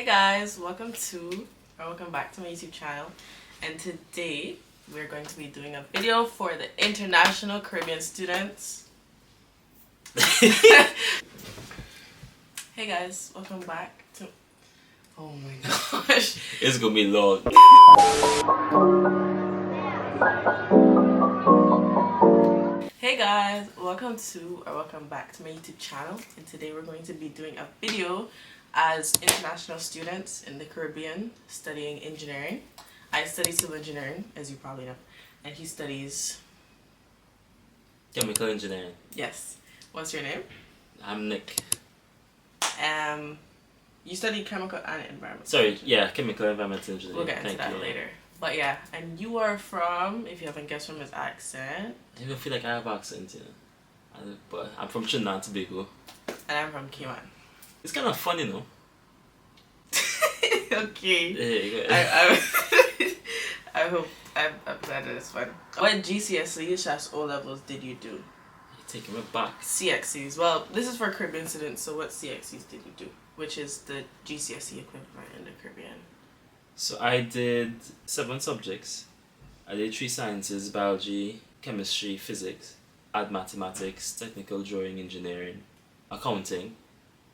Hey guys, welcome back to my YouTube channel, and today we're going to be doing a video for the international Caribbean students. Hey guys, welcome back to... Oh my gosh. It's gonna be long. Hey guys, welcome back to my YouTube channel, and today we're going to be doing a video as international students in the Caribbean studying engineering. I study civil engineering, as you probably know, and he studies Chemical engineering. Yes. What's your name? I'm Nick. You study chemical and environmental. Sorry, yeah, chemical environmental engineering. We'll get into that later. But yeah, and you are from, if you haven't guessed from his accent. I even feel like I have accent, you know. But I'm from Trinidad and Tobago. And I'm from Cayman. It's kind of fun, you know. Okay. Yeah, I hope I'm glad that it's fun. What GCSE / O levels did you do? You're taking me back. CXCs. Well, this is for Caribbean students, so what CXCs did you do? Which is the GCSE equivalent in the Caribbean. So I did 7 subjects. I did 3 sciences: biology, chemistry, physics, mathematics, technical drawing, engineering, accounting,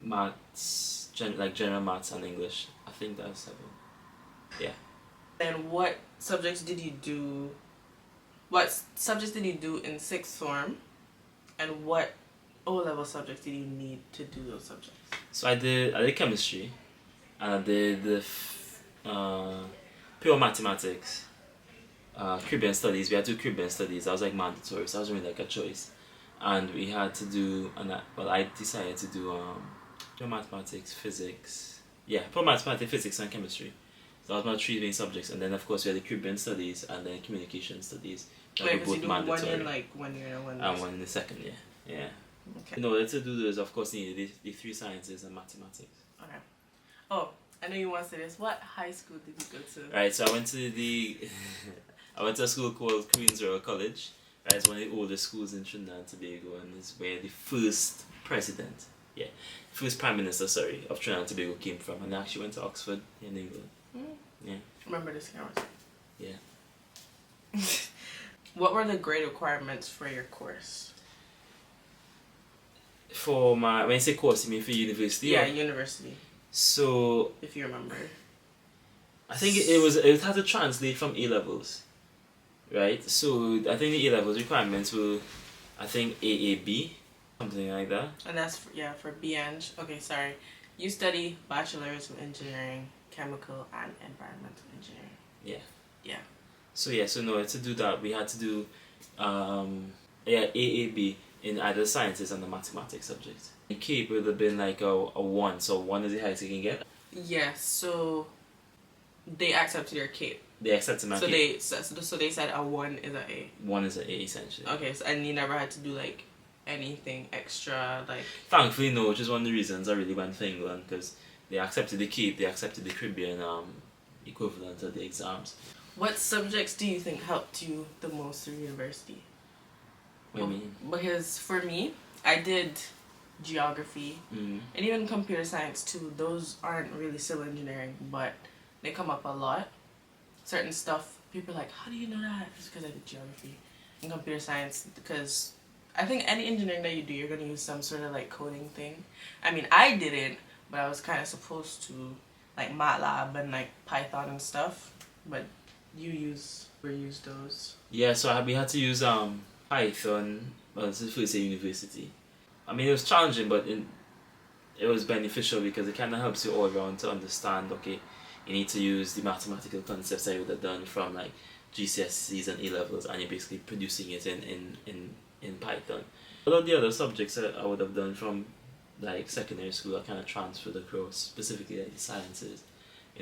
maths, general maths and English. I think that's 7. Yeah. And what subjects did you do in 6th form? And what O-level subjects did you need to do those subjects? So I did chemistry, and I did the pure mathematics, Caribbean studies. We had to do Caribbean studies. That was like mandatory, so that was really like a choice. And we had to do, I decided to do pure mathematics, physics. Yeah, pure mathematics, physics, and chemistry. So that was my 3 main subjects. And then of course we had the Caribbean studies and then communication studies. Wait, because you do mandatory. One in like 1 year and 1 year. And one in the second year. Yeah. Okay. In order to do those, of course, you need the 3 sciences and mathematics. Okay. Oh, I know you want to say this. What high school did you go to? Right, so I went to I went to a school called Queen's Royal College. Right, it's one of the oldest schools in Trinidad and Tobago, and it's where the first Prime Minister, of Trinidad and Tobago came from, and I actually went to Oxford in England. Yeah. Remember this camera? Yeah. What were the grade requirements for your course? For my, when you say course, you mean for university? Yeah, university. So, if you remember, I think it had to translate from A levels, right? So I think the A levels requirements were, I think AAB, something like that. And that's for BEng. Okay, sorry. You study bachelor's of engineering, chemical and environmental engineering. Yeah. Yeah. So no, to do that we had to do AAB in either sciences and the mathematics subject. In CAPE would have been like a 1, so 1 is the highest you can get. Yeah, so they accepted your CAPE. They accepted my CAPE. So they said a 1 is an A. 1 is an A essentially. Okay, so and you never had to do like anything extra, like... Thankfully no, which is one of the reasons I really went for England, because they accepted the CAPE, they accepted the Caribbean equivalent of the exams. What subjects do you think helped you the most through university? What do you mean? Because for me, I did geography and even computer science too. Those aren't really civil engineering, but they come up a lot. Certain stuff, people are like, how do you know that? It's because I did geography and computer science, because I think any engineering that you do, you're going to use some sort of like coding thing. I mean, I didn't, but I was kind of supposed to, like MATLAB and like Python and stuff, but you use those. Yeah, so we had to use Python. Well, this is first year university. I mean, it was challenging, but it was beneficial because it kind of helps you all around to understand, okay, you need to use the mathematical concepts I would have done from like GCSEs and A-levels, and you're basically producing it in Python. A lot of the other subjects that I would have done from like secondary school, I kind of transferred across, specifically like the sciences.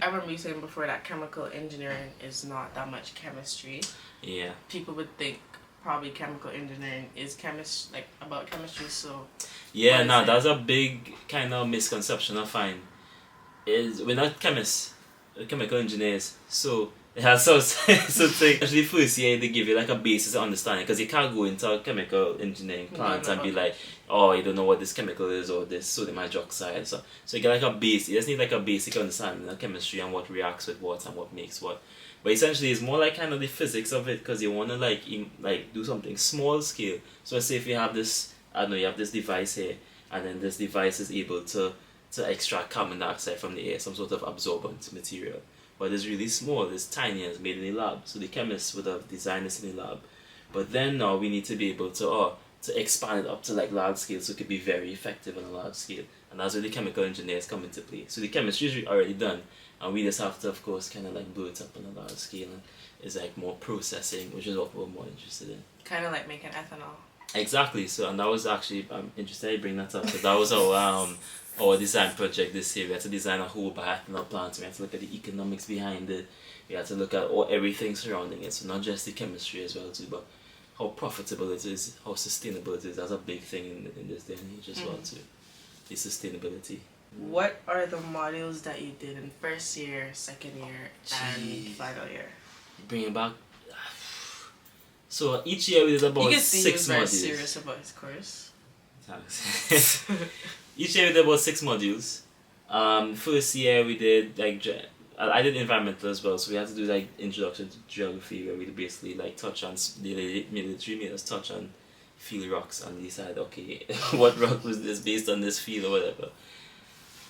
I remember you saying before that chemical engineering is not that much chemistry. Yeah. People would think probably chemical engineering is about chemistry, so... Yeah, no, that's a big kind of misconception I find. We're not chemists, we're chemical engineers, so Yeah, so actually first year they give you like a basis of understanding because you can't go into a chemical engineering plant and be like, oh, you don't know what this chemical is or this sodium hydroxide. So you get like a base. You just need like a basic understanding of chemistry and what reacts with what and what makes what. But essentially, it's more like kind of the physics of it because you want to like do something small scale. So let's say if you have this, I don't know, you have this device here, and then this device is able to extract carbon dioxide from the air, some sort of absorbent material. But it's really small, it's tiny, and it's made in the lab. So the chemists would have designed this in the lab. But then now we need to be able to expand it up to like large scale so it could be very effective on a large scale. And that's where the chemical engineers come into play. So the chemistry is already done, and we just have to, of course, kind of like blow it up on a large scale. And it's like more processing, which is what we're more interested in. Kind of like making ethanol. Exactly. So, and that was actually, I'm interested in bringing that up because that was our design project this year. We had to design a whole bioethanol plant. We had to look at the economics behind it. We had to look at everything surrounding it. So not just the chemistry as well too, but how profitable it is, how sustainable it is. That's a big thing in this day and age as well too. The sustainability. What are the modules that you did in first year, second year, and final year? Bring it back. So each year we did about 6 modules. You can see he was very serious about his course. Thanks. Each year we did about 6 modules. First year we did like I did environmental as well, so we had to do like introduction to geography where we basically like touch on the military made us touch on field rocks and decide okay what rock was this based on this field or whatever.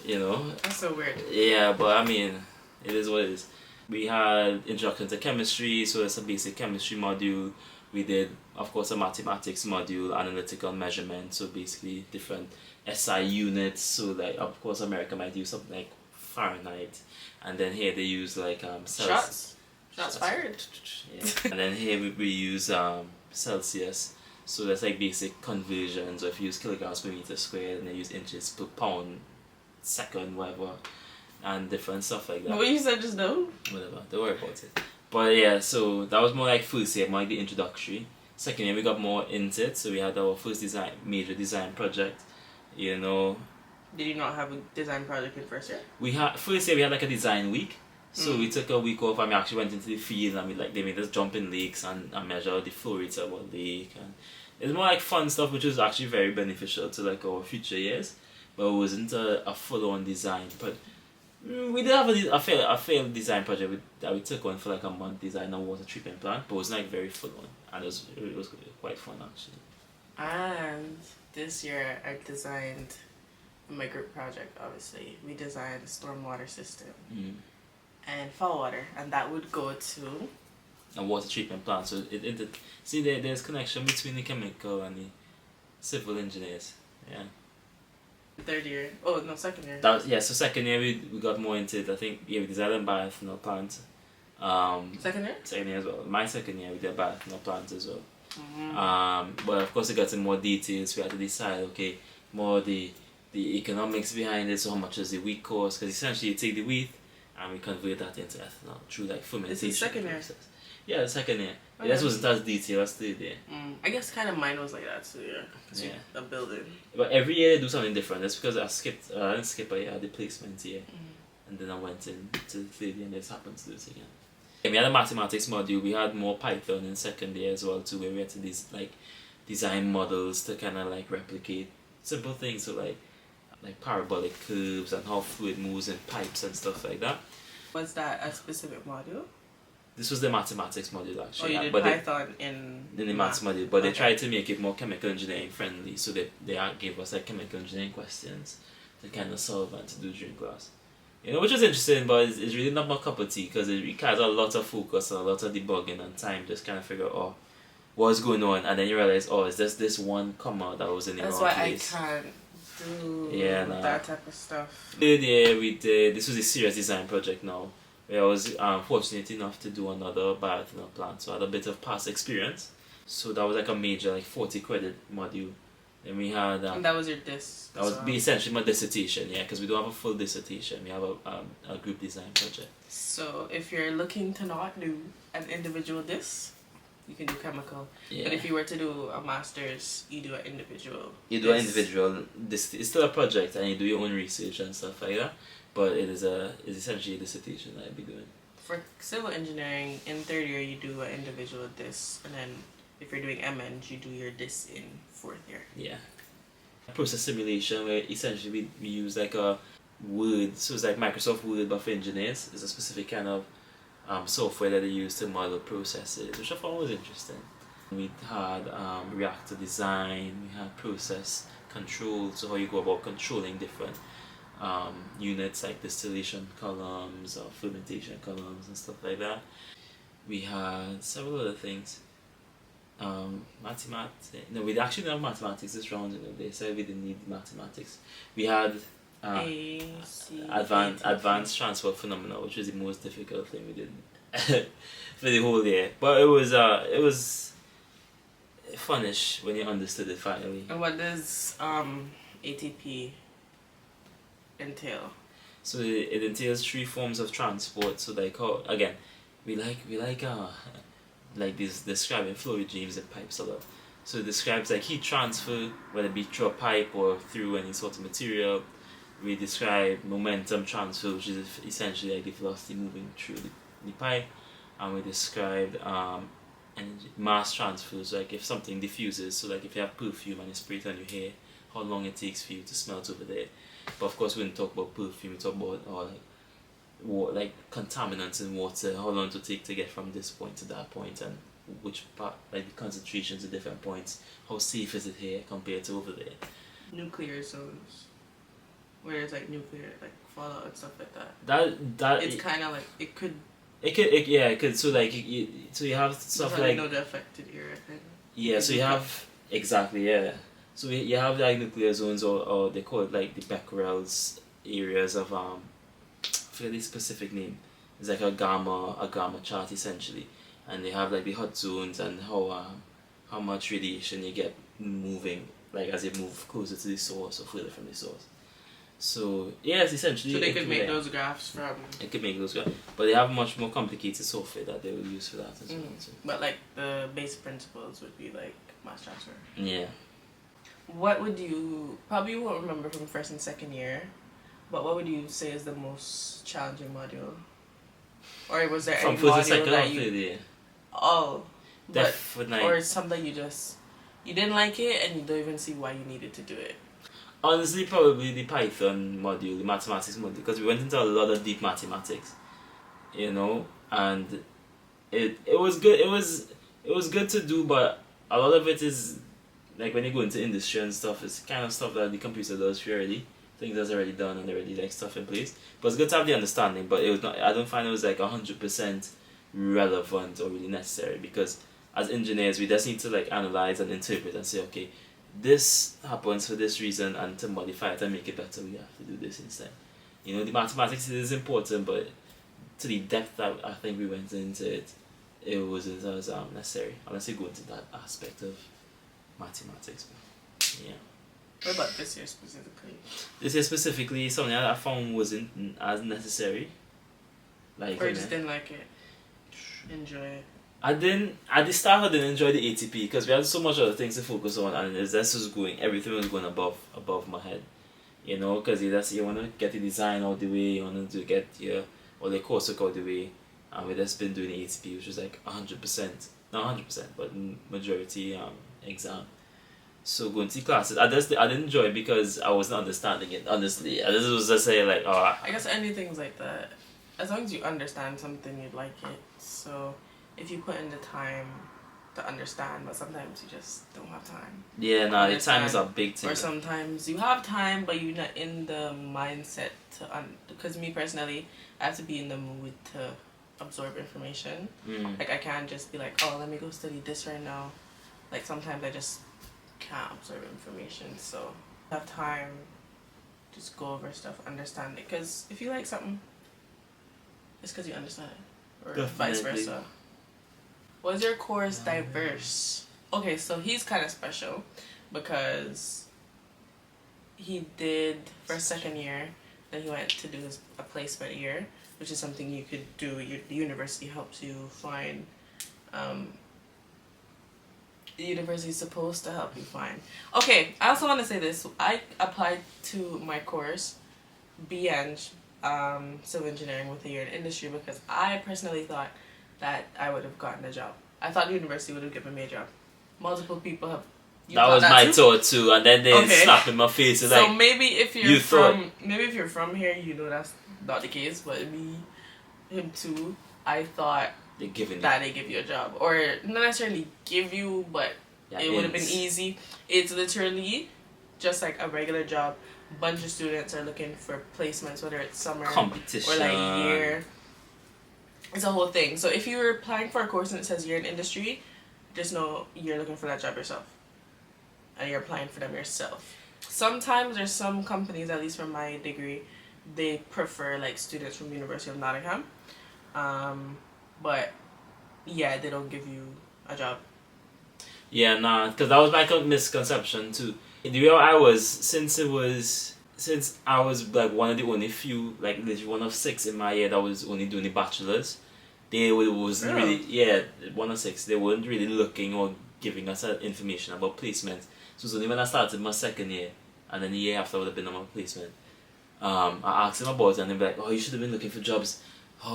You know. That's so weird. Yeah, but I mean, it is what it is. We had introduction to chemistry, so it's a basic chemistry module. We did, of course, a mathematics module, analytical measurement, so basically different SI units. So like, of course, America might use something like Fahrenheit, and then here they use like Shots fired. Yeah. And then here we use Celsius. So that's like basic conversions. So if you use kilograms per meter squared, and they use inches per pound, second, whatever, and different stuff like that. What you said just now? Whatever, don't worry about it. But yeah, so that was more like first year, more like the introductory. Second year we got more into it, so we had our first major design project, you know. Did you not have a design project in first year? First year we had like a design week. So we took a week off and we actually went into the field and they made us jump in lakes and measure the flow rates of our lake, and it's more like fun stuff which was actually very beneficial to like our future years. But it wasn't a full on design. But we did have a failed design project that we took on for like a month, design a water treatment plant, but it was like very full on, and it was quite fun actually. And this year I designed my group project. Obviously, we designed a stormwater system and fall water, and that would go to a water treatment plant. So see there's connection between the chemical and the civil engineers. Yeah. Third year. Oh no, second year. So second year we got more into it. I think we designed a bioethanol plant. Second year? Second year as well. My second year we did a bioethanol plant as well. But of course it got in more details. We had to decide more the economics behind it. So how much is the wheat cost? Because essentially you take the wheat and we convert that into ethanol through like fermentation. This is second year. Yeah, the second year. Okay. This wasn't as detailed as third year. I guess kind of mine was like that too, yeah. A building. But every year they do something different. That's because I didn't skip a year, the placement year. And then I went into the third year and this happened to do it again. And we had a mathematics module. We had more Python in second year as well too, where we had to design models to kind of like replicate simple things, so like parabolic curves and how fluid moves in pipes and stuff like that. Was that a specific module? This was the mathematics module actually. Oh, you did Python in the maths module, but they tried to make it more chemical engineering friendly, so they gave us like chemical engineering questions to kind of solve and to do during class. You know, which was interesting, but it's really not my cup of tea because it requires a lot of focus and a lot of debugging and time just kind of figure out what's going on, and then you realize it's just this one comma that was in the wrong place. That's why I can't do that type of stuff. Third year this was a serious design project now. I was fortunate enough to do another bioethanol plant, so I had a bit of past experience. So that was like a major 40 credit module. Then we had and that was your diss. That was essentially my dissertation, because we don't have a full dissertation. We have a group design project. So if you're looking to not do an individual diss, you can do chemical. Yeah. But if you were to do a master's, you do an individual. You do an individual. It's still a project, and you do your own research and stuff like that. But it's essentially a dissertation that I'd be doing. For civil engineering, in third year you do an individual dis, and then if you're doing MEng, you do your dis in fourth year. Yeah. Process simulation, where essentially we use like a Word, so it's like Microsoft Word but for engineers. It's a specific kind of software that they use to model processes, which I found was interesting. We had reactor design, we had process control, so how you go about controlling different units like distillation columns or fermentation columns and stuff like that. We had several other things. Mathematics. No, we actually didn't have mathematics this round. They said we didn't need mathematics. We had advanced transport phenomena, which was the most difficult thing we did for the whole year. But it was funnish when you understood it finally. And what does ATP entail? So it entails three forms of transport. So like how again, we like this describing flow regimes and pipes a lot. So it describes like heat transfer, whether it be through a pipe or through any sort of material. We describe momentum transfer, which is essentially like the velocity moving through the pipe. And we described energy, mass transfer, so like if something diffuses, so like if you have perfume and you spray it on your hair, how long it takes for you to smell it over there. But of course we didn't talk about perfume, we talk about like contaminants in water, how long it will take to get from this point to that point, and which part, like the concentrations at different points, how safe is it here compared to over there. Nuclear zones, where there's like nuclear like fallout and stuff like that. That it's kind of like it could. It could. So like so you have stuff like know the affected area kind of. Yeah, so you have exactly So you have like nuclear zones, or they call it like the Becquerel's areas of I forget the specific name. It's like a gamma chart essentially, and they have like the hot zones and how much radiation you get moving like as you move closer to the source or further from the source. So yes, essentially. So they could make those graphs from. It could make those graphs, but they have much more complicated software that they will use for that as well. So. But like the base principles would be like mass transfer. Yeah. What would you probably won't remember from first and second year, but what would you say is the most challenging module? Or was there any module that you? Oh. Definitely. Or something you didn't like it and you don't even see why you needed to do it. Honestly, probably the Python module, the mathematics module, because we went into a lot of deep mathematics, and it was good. It was good to do, but a lot of it is like when you go into industry and stuff, it's kind of stuff that the computer does for you already. Things that's already done and already like stuff in place. But it's good to have the understanding, but it was not. I don't find it was like 100% relevant or really necessary, because as engineers we just need to like analyze and interpret and say, okay, this happens for this reason, and to modify it and make it better we have to do this instead. The mathematics is important, but to the depth that I think we went into it, it wasn't as necessary unless you go into that aspect of mathematics. Yeah. What about this year specifically? This year specifically, something that I found wasn't as necessary. Or you just didn't like it? Enjoy it? At the start I didn't enjoy the ATP because we had so much other things to focus on, and everything was going above my head, because you want to get the design out the way, you want to get all the coursework out the way, and we just been doing the ATP, which was like 100%, not 100%, but majority exam. So going to classes, I didn't enjoy it because I wasn't understanding it, honestly. I just was just saying like, oh. I guess anything's like that. As long as you understand something, you'd like it. So if you put in the time to understand, but sometimes you just don't have time. Yeah, no, the time is a big thing. Or sometimes you have time, but you're not in the mindset to because me personally, I have to be in the mood to absorb information. Like I can't just be like, oh, let me go study this right now. Like sometimes I just can't absorb information, so have time, just go over stuff, understand it. Because if you like something, it's because you understand it, or vice versa. Was your course diverse? Okay, so he's kind of special because he did first, second year, then he went to do a placement year, which is something you could do. The university helps you find. The university is supposed to help you find. Okay, I also want to say this. I applied to my course, BEng, civil engineering with a year in industry because I personally thought that I would have gotten a job. I thought the university would have given me a job. Multiple people have. That was my thought too, and then they slapped in my face. So like, maybe if you're from here, you know that's not the case. But me, him too, I thought they give you a job, or not necessarily give you, but it would have been easy. It's literally just like a regular job. Bunch of students are looking for placements, whether it's summer competition or like year. It's a whole thing. So if you're applying for a course and it says you're in industry, just know you're looking for that job yourself. And you're applying for them yourself. Sometimes there's some companies, at least from my degree, they prefer like students from University of Nottingham. But yeah, they don't give you a job. Yeah, nah, because that was my misconception too. The way I was, since I was like one of the only few, like literally one of 6 in my year that was only doing the bachelor's, they wasn't really, one of 6, they weren't really looking or giving us information about placements. So it was only when I started my second year, and then the year after I would have been on my placement, I asked them about it, and they'd be like, oh, you should have been looking for jobs,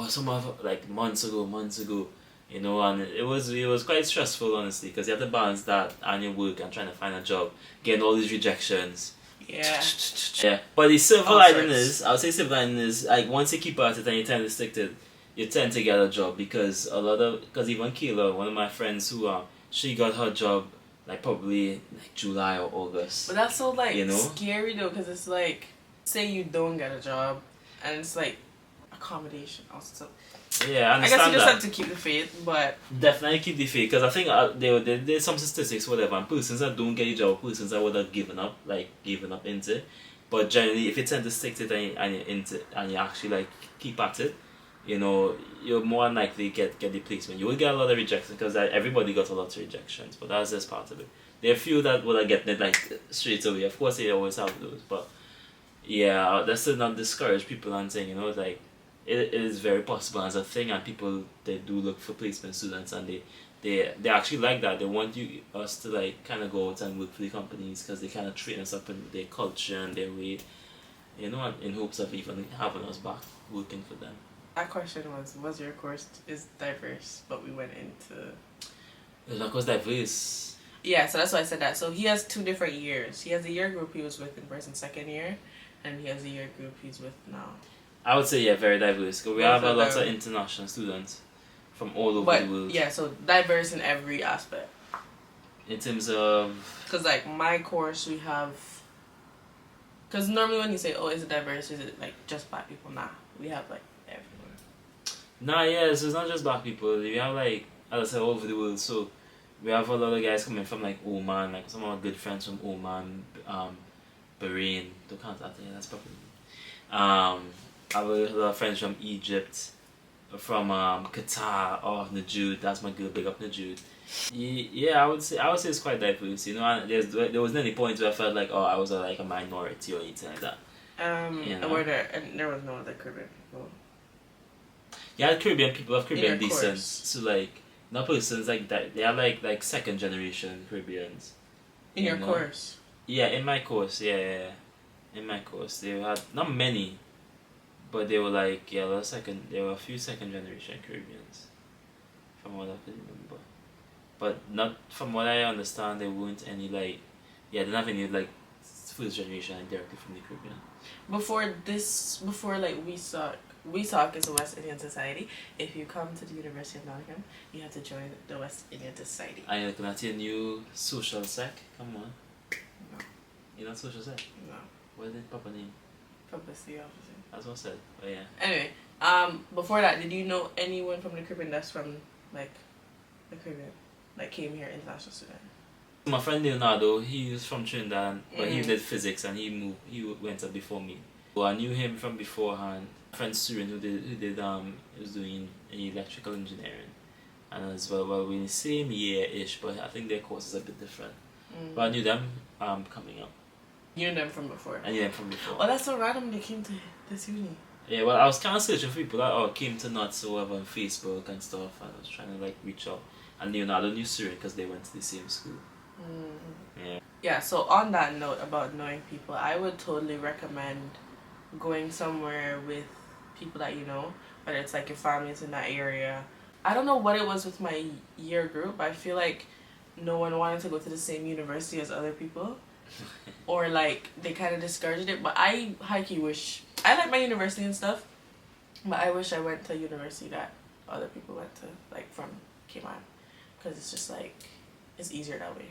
some of like months ago, you know, and it was quite stressful, honestly, because you have to balance that and your work and trying to find a job, getting all these rejections. Yeah. But the silver lining is, I would say silver lining is, like, once you keep at it and you tend to stick to it, you tend to get a job, because even Kayla, one of my friends who, she got her job, like, probably, like, July or August. But that's so, like, you know? Scary, though, because it's, like, say you don't get a job, and it's, like, accommodation also. Yeah, I understand. I guess you just have to keep the faith, but definitely keep the faith, because I think there's some statistics, whatever, and persons that don't get a job, persons that would have given up into it. But generally, if you tend to stick to it and you actually like keep at it, you know, you're more likely get the placement. You will get a lot of rejections, because everybody got a lot of rejections, but that's just part of it. There are a few that would have gotten it like straight away. Of course, they always have those, but yeah, that's to not discourage people and saying, you know, like, it is very possible as a thing, and people, they do look for placement students, and they actually like that. They want us to like kind of go out and work for the companies, because they kind of train us up in their culture and their way, you know, in hopes of even having us back working for them. That question was your course is diverse, but we went into... My course diverse. Yeah, so that's why I said that. So he has 2 different years. He has a year group he was with in person second year, and he has a year group he's with now. I would say, yeah, very diverse, because we have a lot of international students from all over the world. Yeah, so diverse in every aspect. In terms of... Because, like, my course, we have... Because normally when you say, oh, is it diverse, is it, like, just black people? Nah, we have, like, everyone. Nah, yeah, so it's not just black people. We have, like, as I said, all over the world. So we have a lot of guys coming from, like, Oman, like, some of our good friends from Oman, Bahrain. Don't count that, yeah, that's probably... I have a lot of friends from Egypt, from Qatar. Oh, Najude, that's my girl. Big up Najude. Yeah, I would say it's quite diverse. You know, and there wasn't any point where I felt like, oh, I was like a minority or anything like that. You know? There was no other Caribbean people. Yeah, Caribbean people have Caribbean descent. So like, not persons like that. They are like second generation Caribbeans. In your course. Yeah, in my course. Yeah. In my course, they had not many. But they were like, there were a few second generation Caribbeans, from what I can remember. But not, from what I understand, there weren't any like, they didn't have any like first generation like directly from the Caribbean. Before like WESOC is the West Indian Society. If you come to the University of Nottingham, you have to join the West Indian Society. Are you looking at your new social sec? Come on. No. You're not social sec? No. What is the proper name? Publicity officer. That's what I said. Oh yeah. Anyway, before that, did you know anyone from the Caribbean that's from like the Caribbean, like came here international student? My friend Leonardo, he was from Trinidad, but he did physics and he went up before me. So I knew him from beforehand. My friend Surin, he was doing electrical engineering, and as well, we're in the same year-ish, but I think their course is a bit different. But I knew them coming up. You knew them from before? I knew them from before. Oh, that's so random they came to this uni. Yeah, well, I was kind of searching for people that came to Nuts or whatever on Facebook and stuff, and I was trying to like reach out. And Leonardo knew Surin because they went to the same school. Yeah. Yeah, so on that note about knowing people, I would totally recommend going somewhere with people that you know, whether it's like your family's in that area. I don't know what it was with my year group. I feel like no one wanted to go to the same university as other people. Or like they kind of discouraged it, but I high-key wish I like my university and stuff, but I wish I went to a university that other people went to, like from Cayman, because it's just like it's easier that way.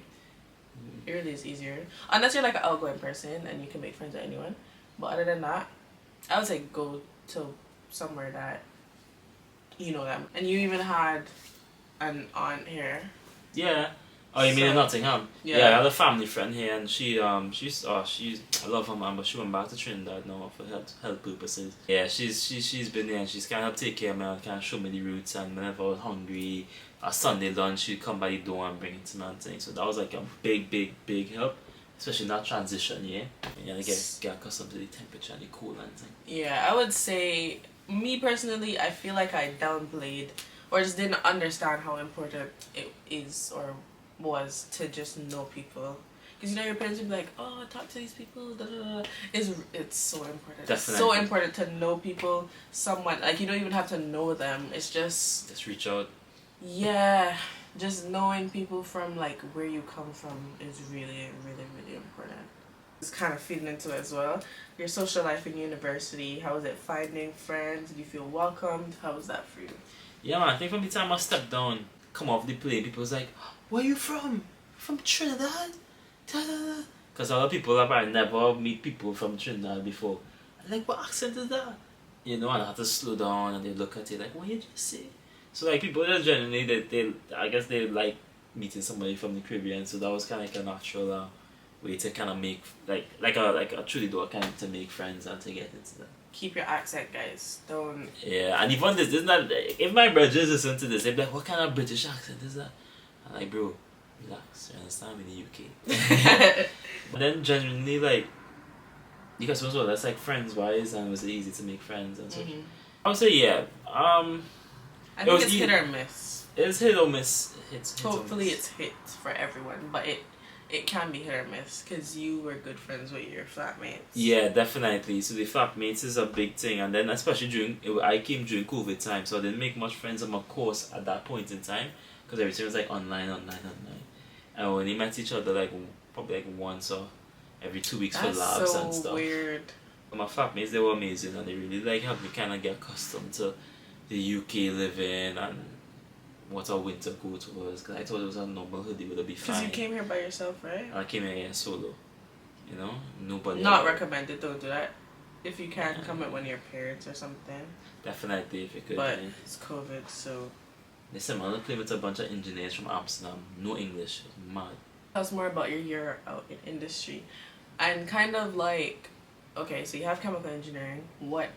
It really is easier, unless you're like an outgoing person and you can make friends with anyone. But other than that, I would say go to somewhere that you know them. And you even had an aunt here. Yeah. Oh, you mean in Nottingham? Yeah, I had a family friend here, and she's I love her man, but she went back to Trinidad now for health purposes. Yeah, she's been there, and she's kind of take care of me and kind of show me the routes. And whenever I was hungry, a Sunday lunch, she'd come by the door and bring it to me and things. So that was like a big help, especially in that transition. Yeah, and you get accustomed to the temperature and the cool and things. Yeah, I would say me personally, I feel like I downplayed or just didn't understand how important it is or was to just know people, because you know your parents would be like, oh, talk to these people, da, da, da. It's so important. Definitely. It's so important to know people. Someone like you don't even have to know them, it's just reach out. Yeah, just knowing people from like where you come from is really important. It's kind of feeding into it as well. Your social life in university, how was it finding friends? Did you feel welcomed? How was that for you? Yeah, man, I think from the time I stepped down, come off the plane, people was like, where you from? From Trinidad? Because a lot of people have probably never meet people from Trinidad before. I'm like, what accent is that? You know, and I had to slow down and they look at it like, what you just say? So like people just generally, I guess they like meeting somebody from the Caribbean, so that was kind of like a natural way to kind of make, like a truly door kind of to make friends and to get into that. Keep your accent, guys. Don't. Yeah, and even this is not. If my brothers listen to this, they'll be like, "What kind of British accent is that?" I'm like, "Bro, relax. You understand? I'm in the UK." But then genuinely, like, because also that's like friends wise, and it was easy to make friends and such. I would say yeah. I think it's hit or miss. It's hit or miss. Hopefully, it's hit for everyone, but it can be hit or miss because you were good friends with your flatmates. Yeah, definitely. So the flatmates is a big thing, and then especially I came during COVID time, so I didn't make much friends on my course at that point in time because everything was like online, and we only met each other like probably like once or every 2 weeks for labs and stuff. That's so weird. But my flatmates, they were amazing, and they really like helped me kind of get accustomed to the UK living and what a winter coat was, because I thought it was a normal hoodie would be fine. Because you came here by yourself, right? I came here solo. You know, nobody. Not recommended. Don't do that. If you can, come with one of your parents or something. Definitely, if you could. But it's COVID, so. Listen, man, I played with a bunch of engineers from Amsterdam. No English. Mad. Tell us more about your year out in industry, and kind of like, okay, so you have chemical engineering. What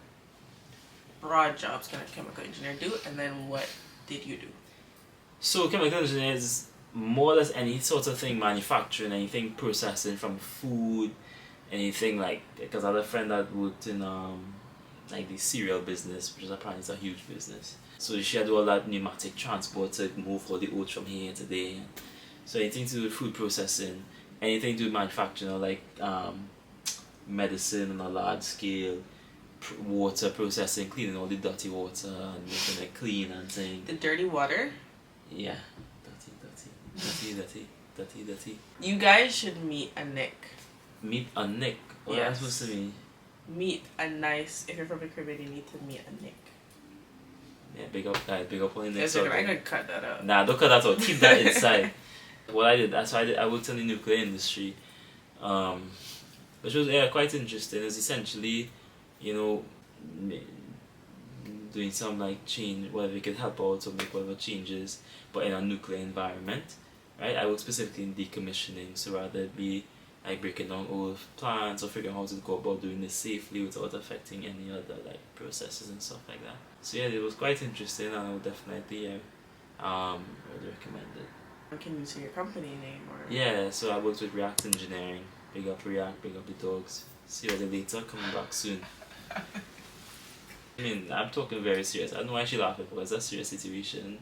broad jobs can a chemical engineer do, and then what did you do? So chemical engineer is more or less any sort of thing manufacturing, anything processing from food, anything like, because I had a friend that worked in like the cereal business, which is apparently a huge business. So she had all that pneumatic transport to move all the oats from here to there. So anything to do with food processing, anything to do with manufacturing, like medicine on a large scale, water processing, cleaning all the dirty water and making it clean and things. The dirty water? Yeah, dirty. You guys should meet a Nick. Meet a Nick? What am I supposed to mean? Meet a nice, if you're from the Caribbean, you need to meet a Nick. Yeah, big up on the Nick. Yes, I'm gonna cut that out. Nah, don't cut that out, keep that inside. What I did, I worked in the nuclear industry, which was quite interesting. It was essentially, you know, doing some like change, whether we could help out or make whatever changes, but in a nuclear environment, right? I work specifically in decommissioning, so rather it be like breaking down old plants or figuring out how to go about doing this safely without affecting any other like processes and stuff like that. So yeah, it was quite interesting, and I would definitely really recommend it. Can you say your company name or? Yeah, so I worked with React Engineering. Big up React, big up the dogs. See you later, coming back soon. I mean, I'm talking very serious. I don't know why she laughing because it's a serious situation.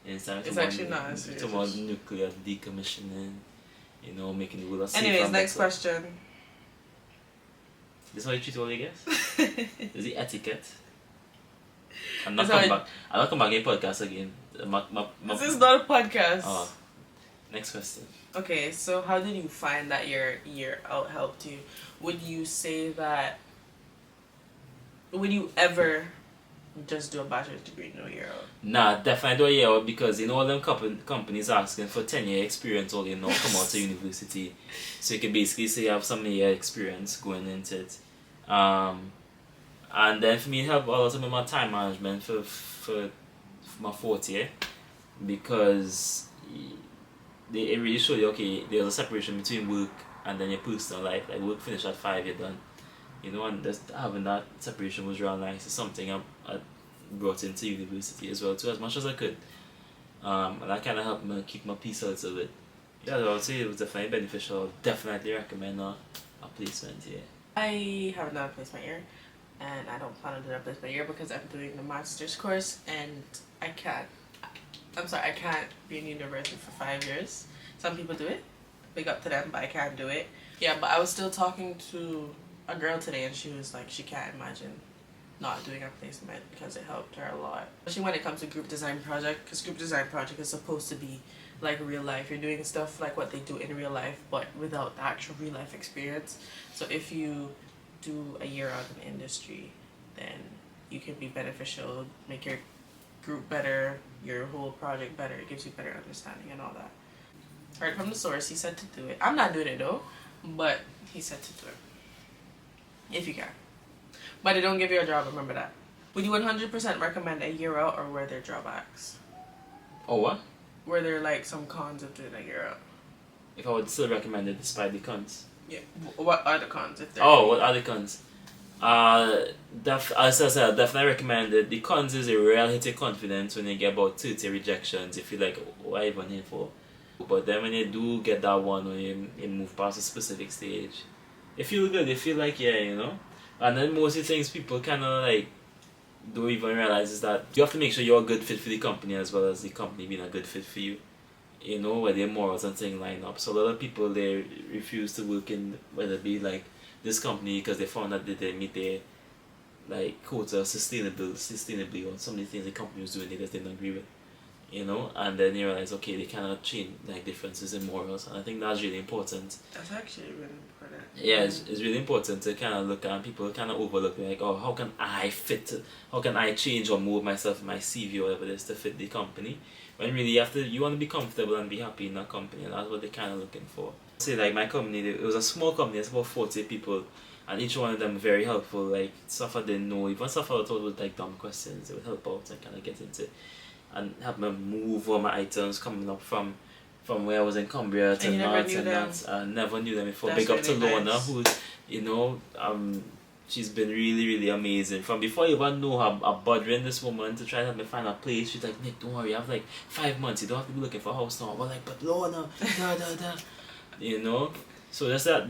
It's actually not a serious situation. About nuclear decommissioning, you know, making the world a safer. Anyways, next question. This is how you treat all your guests? Is it etiquette? I'm not coming back. I'm not coming back in podcast again. This is not a podcast. Oh. Next question. Okay, so how did you find that your year out helped you? Would you say that? Would you ever just do a bachelor's degree no year out? Nah, definitely do a year out because all them companies asking for 10-year experience or come out to university. So you can basically say you have some year experience going into it. And then for me, it helped a lot with my time management for my fourth year because it really showed you, okay, there's a separation between work and then your personal life. Like work finish at 5, you're done. And just having that separation was real nice. It's something I brought into university as well too, as much as I could. And that kind of helped me keep my peace a little bit. Yeah, I would say it was definitely beneficial. Definitely recommend a placement here. I haven't done a placement year, and I don't plan on doing a placement year because I'm doing the master's course, and I can't be in university for 5 years. Some people do it, big up to them, but I can't do it. Yeah, but I was still talking to a girl today, and she was like, she can't imagine not doing a placement because it helped her a lot. Especially when it comes to group design project, because group design project is supposed to be like real life. You're doing stuff like what they do in real life, but without the actual real life experience. So if you do a year out in industry, then you can be beneficial, make your group better, your whole project better. It gives you better understanding and all that. Heard from the source, he said to do it. I'm not doing it though, but he said to do it. If you can. But it don't give you a job, remember that. Would you 100% recommend a year out, or were there drawbacks? Oh, what? Were there like some cons of doing a year out? If I would still recommend it despite the cons. Yeah. What are the cons? What are the cons? As I said, I definitely recommend it. The cons is a real hit of confidence when you get about 30 rejections. You feel like, what are you even here for? But then when you do get that one, when you move past a specific stage, you feel good. You feel like, yeah. And then most of the things people kind of like don't even realize is that you have to make sure you're a good fit for the company as well as the company being a good fit for you. Where their morals and things line up. So a lot of people, they refuse to work in, whether it be like this company because they found that they didn't meet their like quota sustainably, or some of the things the company was doing they just didn't agree with. And then you realize, okay, they cannot change like differences in morals, and I think that's really important. That's actually really important. Yeah, it's really important to kind of look at, and people kind of overlook like, oh, how can I change or mold myself in my CV or whatever it is to fit the company, when really you want to be comfortable and be happy in that company, and that's what they're kind of looking for. Say like my company, it was a small company, it's about 40 people, and each one of them very helpful, like stuff I didn't know, even stuff I thought was like dumb questions, they would help out and kind of get into and help me move all my items coming up from where I was in Cumbria to North and that. I never knew them before. That's Big up to really Lorna, nice. who, she's been really, really amazing. From before you even know her, I'm bothering this woman to try to help me find a place. She's like, Nick, don't worry, I have like 5 months. You don't have to be looking for a house now. I'm like, but Lorna, So just that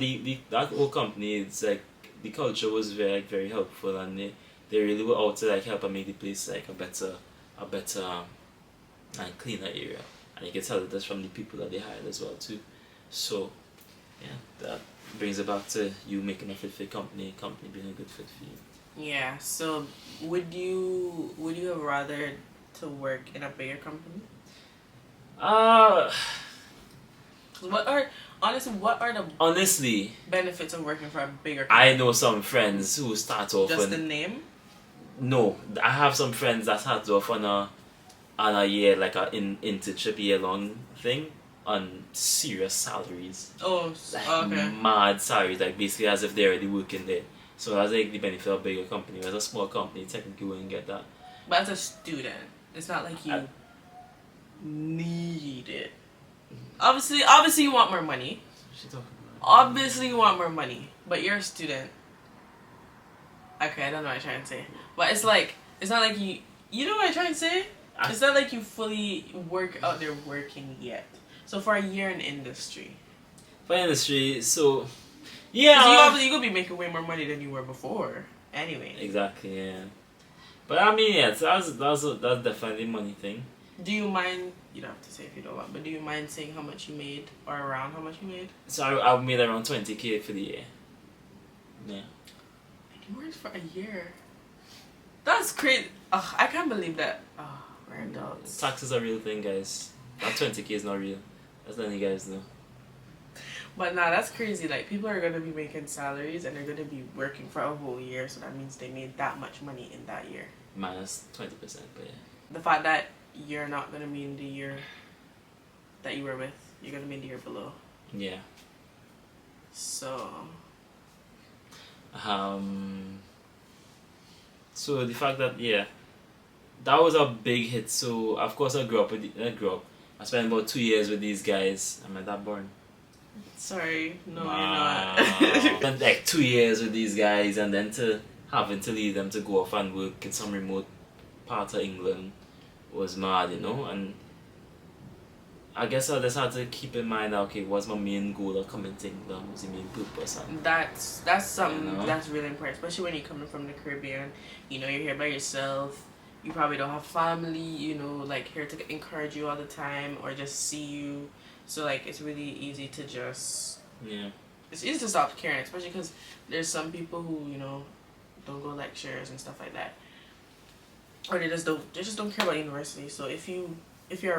that whole company, it's like the culture was very, very helpful, and they really were out to like help and make the place like a better and cleaner area. And you can tell that that's from the people that they hired as well too. So yeah, that brings it back to you making a fit for the company being a good fit for you. Yeah, so would you have rather to work in a bigger company? What are the benefits of working for a bigger company? I know some friends who start off just the name? No, I have some friends that start off on a year, like a internship year long thing, on serious salaries. Oh, like okay. Mad salaries, like basically as if they're already working there. So that's like the benefit of a bigger company. As a small company, technically you wouldn't get that. But as a student, it's not like you need it. Obviously you want more money. What's she talking about? Obviously you want more money, but you're a student. Okay, I don't know what I'm trying to say. But it's not like you know what I'm trying to say? It's not like you fully work out there working yet. So for a year in industry. So yeah. You could be making way more money than you were before. Anyway. Exactly, yeah. But I mean, yeah, that's definitely a money thing. Do you mind? You don't have to say if you don't want, but do you mind saying how much you made or around how much you made? So I made around 20K for the year. Yeah. You worked for a year. That's crazy. I can't believe that. We're adults. Tax is a real thing, guys. That 20K is not real. That's letting you guys know. But nah, that's crazy. Like, people are gonna be making salaries and they're gonna be working for a whole year, so that means they made that much money in that year. Minus 20%, but yeah. The fact that you're not gonna be in the year that you were with, you're gonna be in the year below. Yeah. So. So the fact that that was a big hit. So of course I grew up. I spent about 2 years with these guys. Am I that born? Sorry, no, Wow. you're not. Spent like 2 years with these guys, and then having to leave them to go off and work in some remote part of England was mad, and I guess I just had to keep in mind that, okay, what's my main goal of coming to England, what's the main purpose, and That's something that's really important, especially when you're coming from the Caribbean. You're here by yourself. You probably don't have family, like here to encourage you all the time or just see you. So like it's really easy to just it's easy to stop caring, especially because there's some people who don't go lectures and stuff like that, or they just don't care about university. So if you're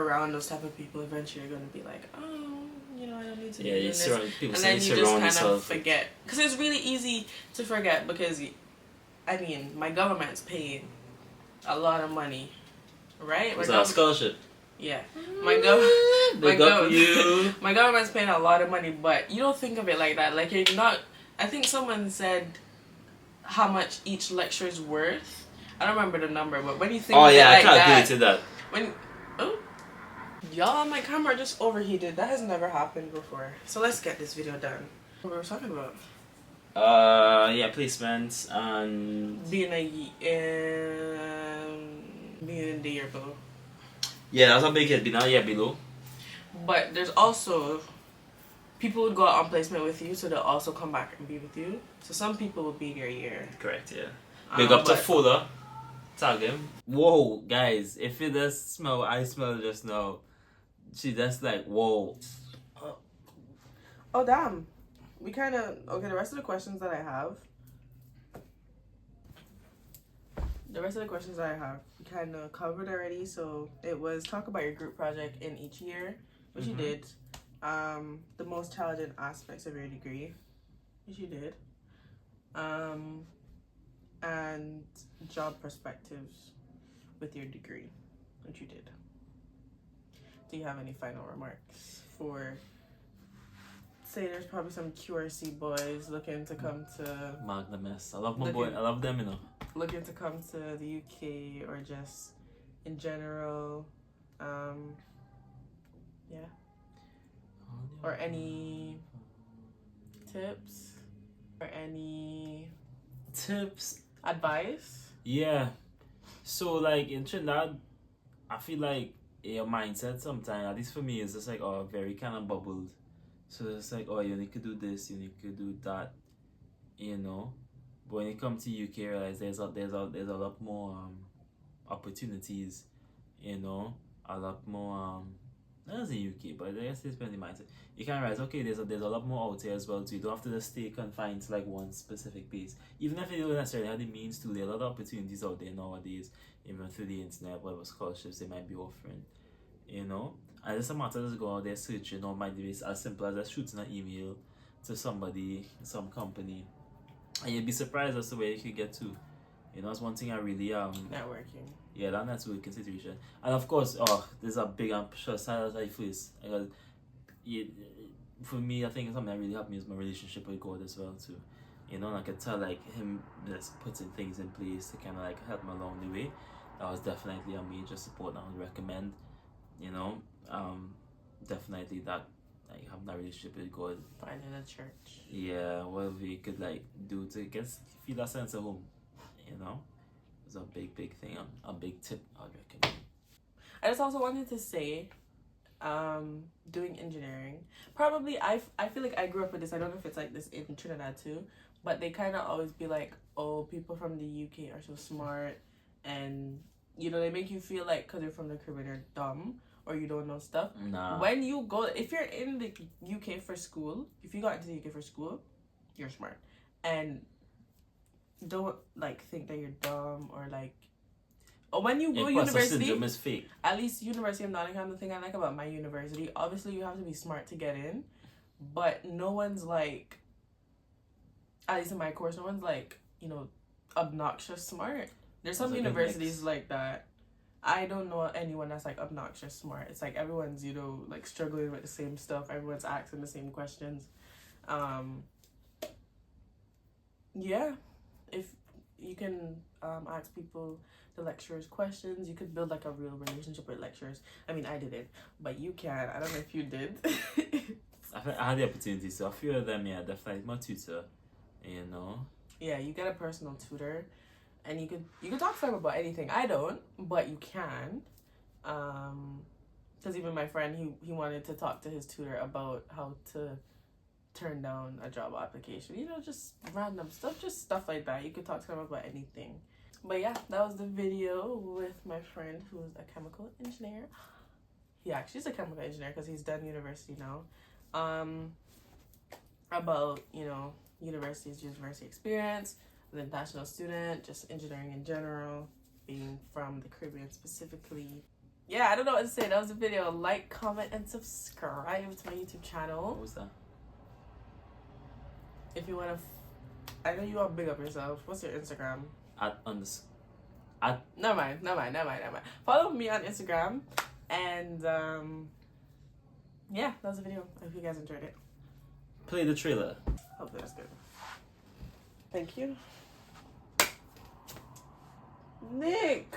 around those type of people, eventually you're gonna be like, oh, I don't need to do this, people and then you surround just kind of yourself. forget, because it's really easy to forget, because my government's paying a lot of money, right? Was that a scholarship? Yeah, my government's paying a lot of money, but you don't think of it like that. Like, you're not. I think someone said how much each lecture is worth. I don't remember the number, but when you think of it like I calculated that. Y'all, my camera just overheated. That has never happened before. So let's get this video done. What were we talking about? Placements and being in the year below. Yeah, that was a big hit. Being a year below. But there's also people would go out on placement with you, so they'll also come back and be with you. So some people will be in your year. Correct. Yeah. Big up to Fuller. Tag him. Whoa, guys! If it does smell, what I smell just now. She just like whoa. Oh damn. We kind of okay. The rest of the questions that I have. We kind of covered already. So it was talk about your group project in each year, which you did. The most challenging aspects of your degree, which you did. And job perspectives with your degree, which you did. Do you have any final remarks for? Say there's probably some QRC boys looking to come to Magnum S. I love my boy. I love them, looking to come to the UK or just in general, or any tips or any advice? Yeah. So like in Trinidad, I feel like your mindset sometimes, at least for me, is just like very kind of bubbled. So it's like, you need to do this, you need to do that, But when it comes to UK, I realize there's a lot more opportunities, a lot more not in UK, but I guess it's been the mindset. You can realize, okay, there's a lot more out there as well, so you don't have to just stay confined to like one specific place. Even if you don't necessarily have the means to, there are a lot of opportunities out there nowadays, even through the internet, whatever scholarships they might be offering, And it's a matter of just go out there searching, or might be as simple as just shooting an email to somebody, some company, and you'd be surprised as to where you could get to. That's one thing I really networking. Yeah, that networking situation. And of course, there's a big ambitious side as I face. Because for me, I think something that really helped me is my relationship with God as well too. And I could tell like him just putting things in place to kind of like help me along the way. That was definitely a major support I would recommend. Definitely that, like, having that relationship with God. Finding a church. Yeah, what we could like do to feel that sense of home. It's a big thing, a big tip I'd recommend. I just also wanted to say, doing engineering, probably I feel like I grew up with this. I don't know if it's like this in Trinidad too, but they kind of always be like, oh, people from the UK are so smart, and they make you feel like because you're from the Caribbean you're dumb or you don't know stuff. Nah. When you go, if you're in the UK for school, if you got into the UK for school, you're smart, and don't like think that you're dumb or like when you go Imposter university, syndrome is fake. at least University of Nottingham, the thing I like about my university, obviously you have to be smart to get in, but no one's like, at least in my course, no one's like, you know, obnoxious smart. There's some universities like that. I don't know anyone that's like obnoxious smart. It's like everyone's, you know, like struggling with the same stuff. Everyone's asking the same questions. Yeah, if you can ask people, the lecturers, questions, you could build like a real relationship with lecturers. I mean, I didn't, but you can. I don't know if you did. I had the opportunity, so a few of them, yeah, definitely my tutor, you know. Yeah, you get a personal tutor, and you could talk to them about anything. I don't, but you can. Because even my friend, he wanted to talk to his tutor about how to turn down a job application. You know, just random stuff, just stuff like that. You could talk to them about anything. But yeah, that was the video with my friend who's a chemical engineer. He actually is a chemical engineer because he's done university now. About, you know, university experience, an international student, just engineering in general, being from the Caribbean specifically. Yeah, I don't know what to say. That was the video. Like, comment, and subscribe to my YouTube channel. What was that? If you want to... I know you want to big up yourself. What's your Instagram? Never mind. Follow me on Instagram. And, yeah, that was the video. I hope you guys enjoyed it. Play the trailer. Hope that's good. Thank you. Nick!